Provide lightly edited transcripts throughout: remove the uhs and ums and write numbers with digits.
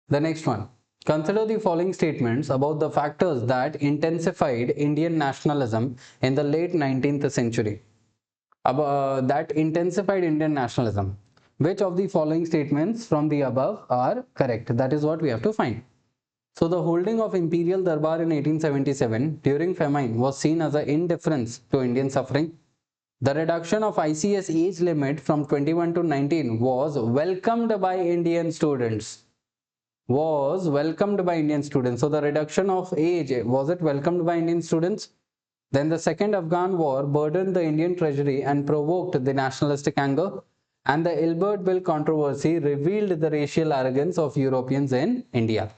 The next one. Consider the following statements about the factors that intensified Indian nationalism in the late 19th century. That intensified Indian nationalism. Which of the following statements from the above are correct? That is what we have to find. So the holding of Imperial Durbar in 1877 during famine was seen as an indifference to Indian suffering. The reduction of ICS age limit from 21 to 19 was welcomed by Indian students. So the reduction of age, was it welcomed by Indian students? Then the Second Afghan War burdened the Indian treasury and provoked the nationalistic anger. And the Ilbert Bill controversy revealed the racial arrogance of Europeans in India.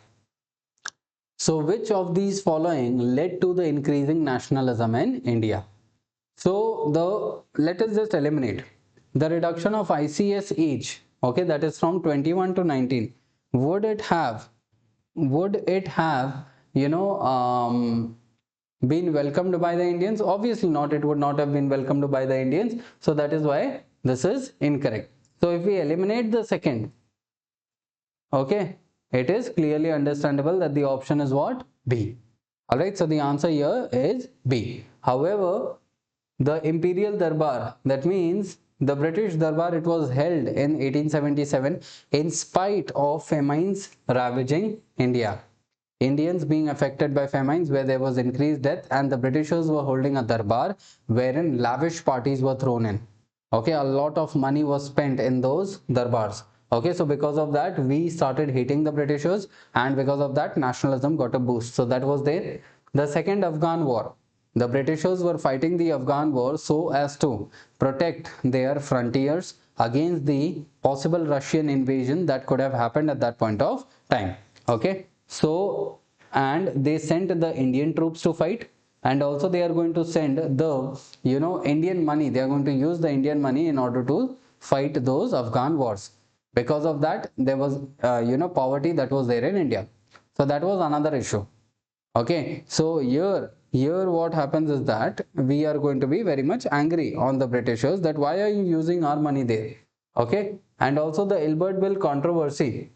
So which of these following led to the increasing nationalism in India? So let us just eliminate the reduction of ICS age. Okay, that is from 21 to 19. Would it have been welcomed by the Indians? Obviously not. It would not have been welcomed by the Indians. So that is why this is incorrect. So if we eliminate the second, okay, it is clearly understandable that the option is what? B. Alright, so the answer here is B. However, the Imperial Durbar, that means the British Durbar, it was held in 1877 in spite of famines ravaging India. Indians being affected by famines where there was increased death, and the Britishers were holding a Durbar wherein lavish parties were thrown in. Okay, a lot of money was spent in those Darbars. Okay, so because of that, we started hating the Britishers, and because of that, nationalism got a boost. So that was there. The Second Afghan War. The Britishers were fighting the Afghan war so as to protect their frontiers against the possible Russian invasion that could have happened at that point of time. Okay, so and they sent the Indian troops to fight, and also they are going to send the Indian money. They are going to use the Indian money in order to fight those Afghan wars. Because of that, there was poverty that was there in India. So that was another issue. Okay, so here what happens is that we are going to be very much angry on the Britishers that why are you using our money there? Okay, and also the Ilbert Bill controversy.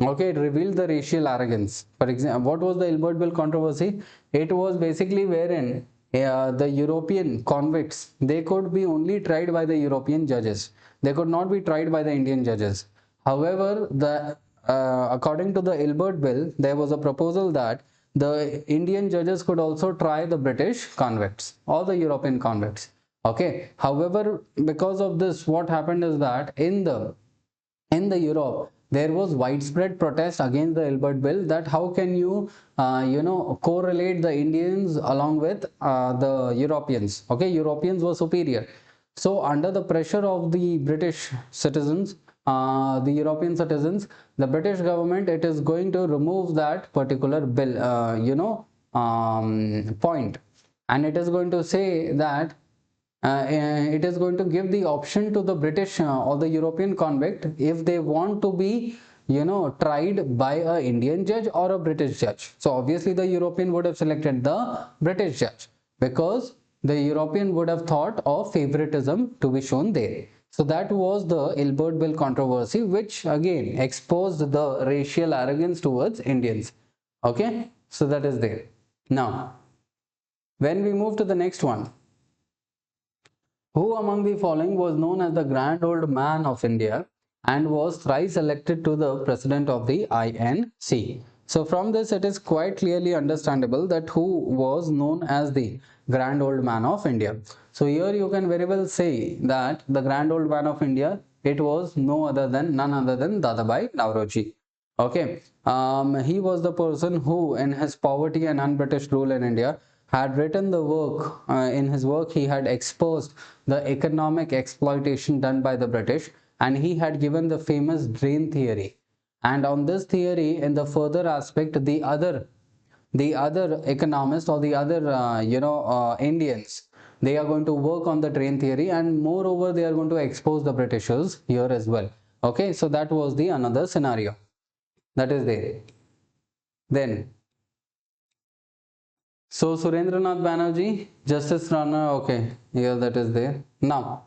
Okay, it revealed the racial arrogance. For example, what was the Ilbert Bill controversy? It was basically wherein the European convicts, they could be only tried by the European judges. They could not be tried by the Indian judges. However, according to the Ilbert Bill, there was a proposal that the Indian judges could also try the British convicts or the European convicts. Okay. However, because of this, what happened is that in the Europe, there was widespread protest against the Ilbert Bill that how can you correlate the Indians along with the Europeans. Okay, Europeans were superior. So under the pressure of the British citizens, the European citizens, the British government, it is going to remove that particular bill point, and it is going to say that it is going to give the option to the British or the European convict if they want to be tried by a Indian judge or a British judge. So obviously the European would have selected the British judge because the European would have thought of favoritism to be shown there. So that was the Ilbert Bill controversy, which again exposed the racial arrogance towards Indians. Okay, so that is there. Now when we move to the next one, who among the following was known as the Grand Old Man of India and was thrice elected to the President of the INC? So from this, it is quite clearly understandable that who was known as the Grand Old Man of India. So here you can very well say that the Grand Old Man of India, it was none other than Dadabhai Naoroji. Okay, he was the person who, in his poverty and un-British rule in India, had written the work. In his work, he had exposed the economic exploitation done by the British, and he had given the famous drain theory. And on this theory, in the further aspect, the other economists or the other Indians, they are going to work on the drain theory, and moreover they are going to expose the Britishers here as well. Okay, so that was the another scenario that is there. Then so Surendranath Banerjee, Justice Rana, okay, here that is there. Now